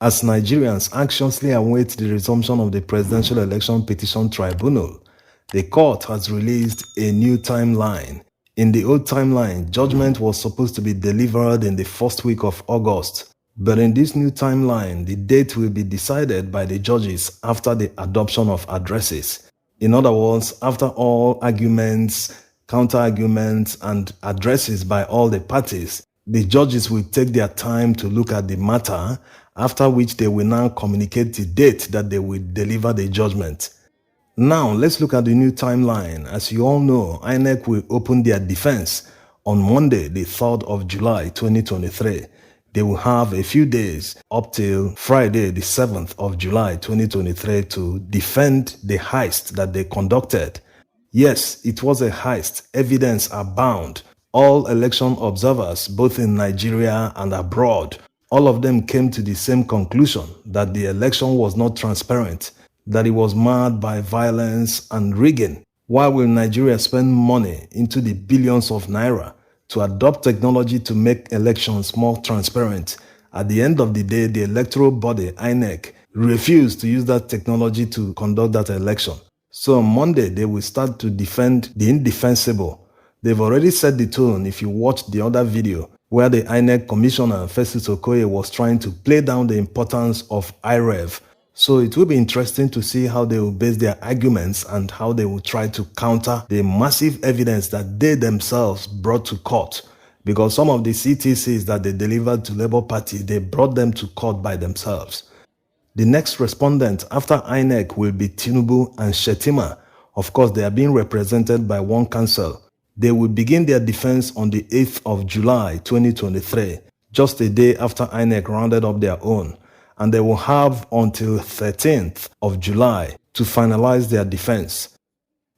As Nigerians anxiously await the resumption of the Presidential Election Petition Tribunal, the court has released a new timeline. In the old timeline, judgment was supposed to be delivered in the first week of August. But in this new timeline, the date will be decided by the judges after the adoption of addresses. In other words, after all arguments, counter-arguments, and addresses by all the parties, the judges will take their time to look at the matter, after which they will now communicate the date that they will deliver the judgment. Now, let's look at the new timeline. As you all know, INEC will open their defense on Monday, the 3rd of July, 2023. They will have a few days up till Friday, the 7th of July, 2023 to defend the heist that they conducted. Yes, it was a heist. Evidence abound. All election observers, both in Nigeria and abroad, all of them came to the same conclusion that the election was not transparent, that it was marred by violence and rigging. Why will Nigeria spend money into the billions of naira to adopt technology to make elections more transparent? At the end of the day, the electoral body, INEC, refused to use that technology to conduct that election. So on Monday, they will start to defend the indefensible. They've already set the tone if you watch the other video where the INEC commissioner, Festus Okoye, was trying to play down the importance of IREV. So it will be interesting to see how they will base their arguments and how they will try to counter the massive evidence that they themselves brought to court. Because some of the CTCs that they delivered to Labour Party, they brought them to court by themselves. The next respondent after INEC will be Tinubu and Shetima. Of course, they are being represented by one council. They will begin their defense on the 8th of July 2023, just a day after INEC rounded up their own. And they will have until 13th of July to finalize their defense.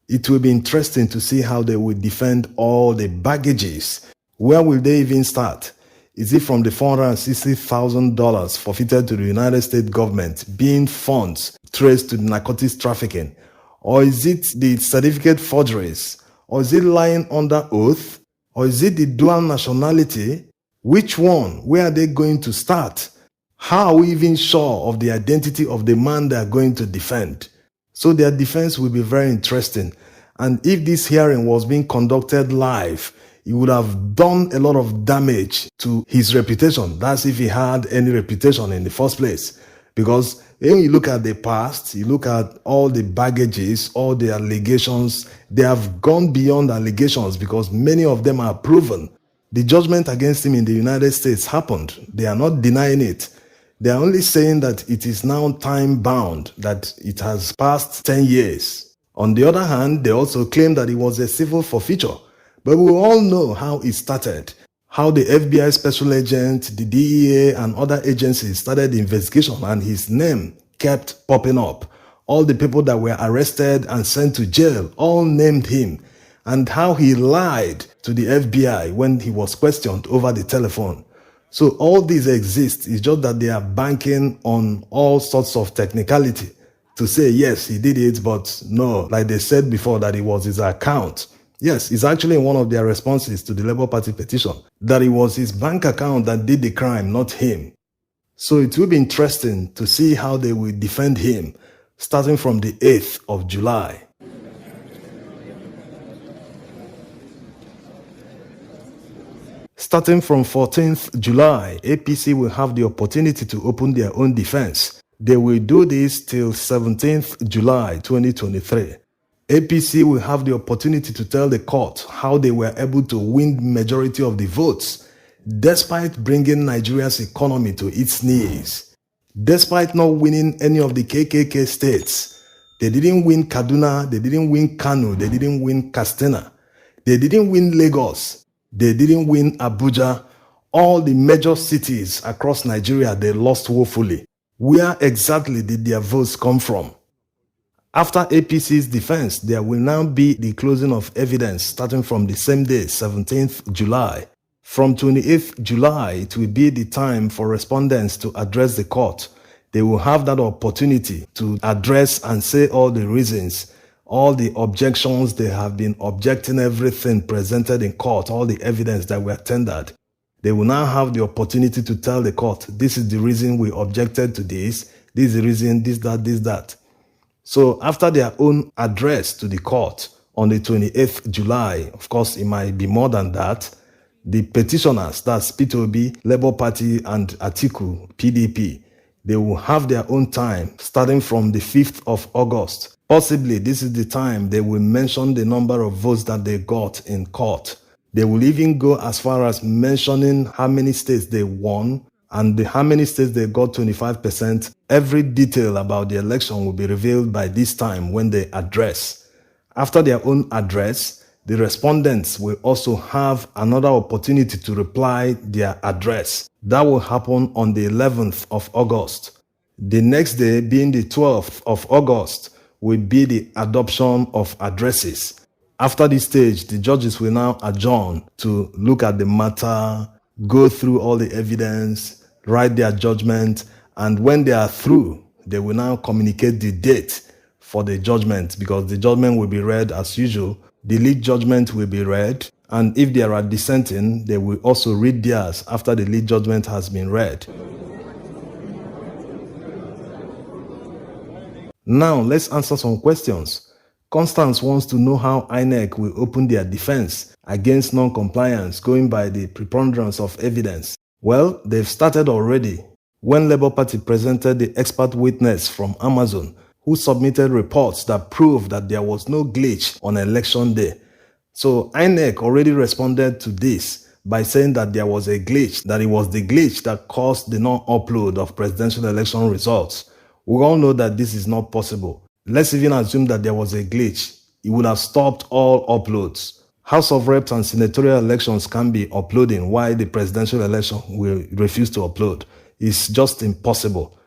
It will be interesting to see how they will defend all the baggages. Where will they even start? Is it from the $460,000 forfeited to the United States government being funds traced to narcotics trafficking? Or is it the certificate forgeries? Or is it lying under oath? Or is it the dual nationality? Which one? Where are they going to start? How are we even sure of the identity of the man they are going to defend? So their defense will be very interesting. And if this hearing was being conducted live, it would have done a lot of damage to his reputation. That's if he had any reputation in the first place. Because when you look at the past, you look at all the baggages, all the allegations, they have gone beyond allegations because many of them are proven. The judgment against him in the United States happened. They are not denying it. They are only saying that it is now time-bound, that it has passed 10 years. On the other hand, they also claim that it was a civil forfeiture. But we all know how it started, how the FBI special agent, the DEA, and other agencies started the investigation and his name kept popping up. All the people that were arrested and sent to jail all named him, and how he lied to the FBI when he was questioned over the telephone. So all these exist. It's just that they are banking on all sorts of technicality to say, yes, he did it, but no, like they said before, that it was his account. Yes, it's actually in one of their responses to the Labour Party petition, that it was his bank account that did the crime, not him. So it will be interesting to see how they will defend him, starting from the 8th of July. Starting from 14th July, APC will have the opportunity to open their own defense. They will do this till 17th July 2023. APC will have the opportunity to tell the court how they were able to win the majority of the votes, despite bringing Nigeria's economy to its knees. Despite not winning any of the KKK states, they didn't win Kaduna, they didn't win Kano, they didn't win Katsina, they didn't win Lagos. They didn't win Abuja. All the major cities across Nigeria, they lost woefully. Where exactly did their votes come from? After APC's defense, there will now be the closing of evidence starting from the same day, 17th July. From 28th July, it will be the time for respondents to address the court. They will have that opportunity to address and say all the reasons, all the objections. They have been objecting everything presented in court, all the evidence that were tendered. They will now have the opportunity to tell the court, this is the reason we objected to this is the reason, this, that. So after their own address to the court on the 28th July, of course, it might be more than that, the petitioners, that's P2B, Labour Party, and Atiku, PDP, they will have their own time starting from the 5th of August. Possibly this is the time they will mention the number of votes that they got in court. They will even go as far as mentioning how many states they won and how many states they got 25%. Every detail about the election will be revealed by this time when they address. After their own address, the respondents will also have another opportunity to reply their address. That will happen on the 11th of August. The next day, being the 12th of August, will be the adoption of addresses. After this stage, the judges will now adjourn to look at the matter, go through all the evidence, write their judgment, and when they are through, they will now communicate the date for the judgment, because the judgment will be read as usual. The lead judgment will be read, and if there are dissenting, they will also read theirs after the lead judgment has been read. Now, let's answer some questions. Constance wants to know how INEC will open their defense against non-compliance going by the preponderance of evidence. Well, they've started already. When Labour Party presented the expert witness from Amazon, who submitted reports that proved that there was no glitch on election day. So INEC already responded to this by saying that there was a glitch, that it was the glitch that caused the non-upload of presidential election results. We all know that this is not possible. Let's even assume that there was a glitch. It would have stopped all uploads. House of Reps and senatorial elections can be uploading while the presidential election will refuse to upload. It's just impossible.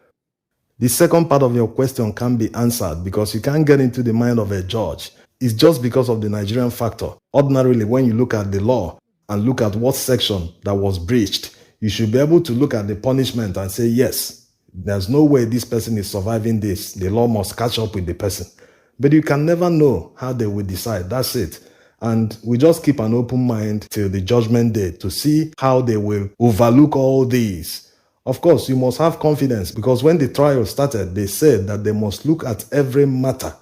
The second part of your question can be answered because you can't get into the mind of a judge. It's just because of the Nigerian factor. Ordinarily, when you look at the law and look at what section that was breached, you should be able to look at the punishment and say, yes, there's no way this person is surviving this. The law must catch up with the person. But you can never know how they will decide. That's it. And we just keep an open mind till the judgment day to see how they will overlook all these. Of course, you must have confidence because when the trial started, they said that they must look at every matter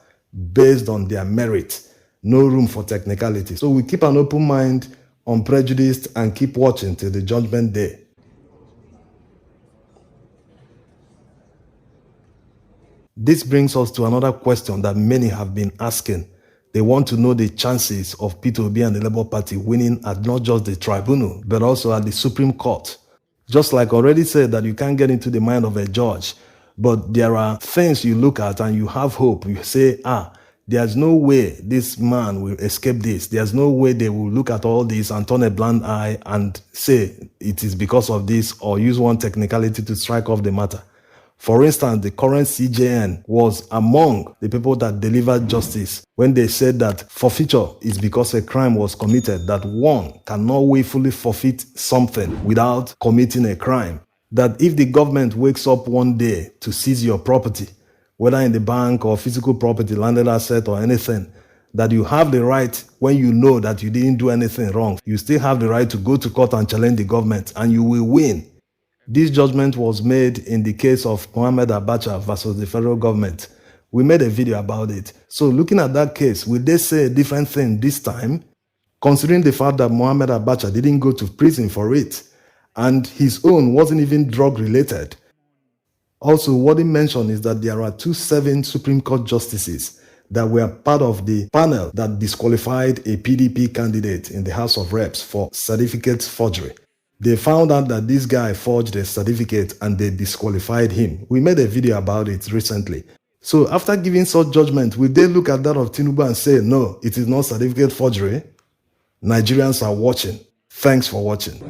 based on their merit. No room for technicality. So we keep an open mind, unprejudiced, and keep watching till the judgment day. This brings us to another question that many have been asking. They want to know the chances of P2B and the Labour Party winning at not just the tribunal, but also at the Supreme Court. Just like I already said that you can't get into the mind of a judge, but there are things you look at and you have hope. You say, there's no way this man will escape this. There's no way they will look at all this and turn a blind eye and say it is because of this or use one technicality to strike off the matter. For instance, the current CJN was among the people that delivered justice when they said that forfeiture is because a crime was committed, that one cannot willfully forfeit something without committing a crime. That if the government wakes up one day to seize your property, whether in the bank or physical property, landed asset or anything, that you have the right, when you know that you didn't do anything wrong, you still have the right to go to court and challenge the government and you will win. This judgment was made in the case of Mohamed Abacha versus the federal government. We made a video about it. So looking at that case, will they say a different thing this time? Considering the fact that Mohamed Abacha didn't go to prison for it, and his own wasn't even drug related. Also, what he mentioned is that there are 2 serving Supreme Court justices that were part of the panel that disqualified a PDP candidate in the House of Reps for certificate forgery. They found out that this guy forged a certificate and they disqualified him. We made a video about it recently. So after giving such judgment, will they look at that of Tinubu and say, no, it is not certificate forgery? Nigerians are watching. Thanks for watching.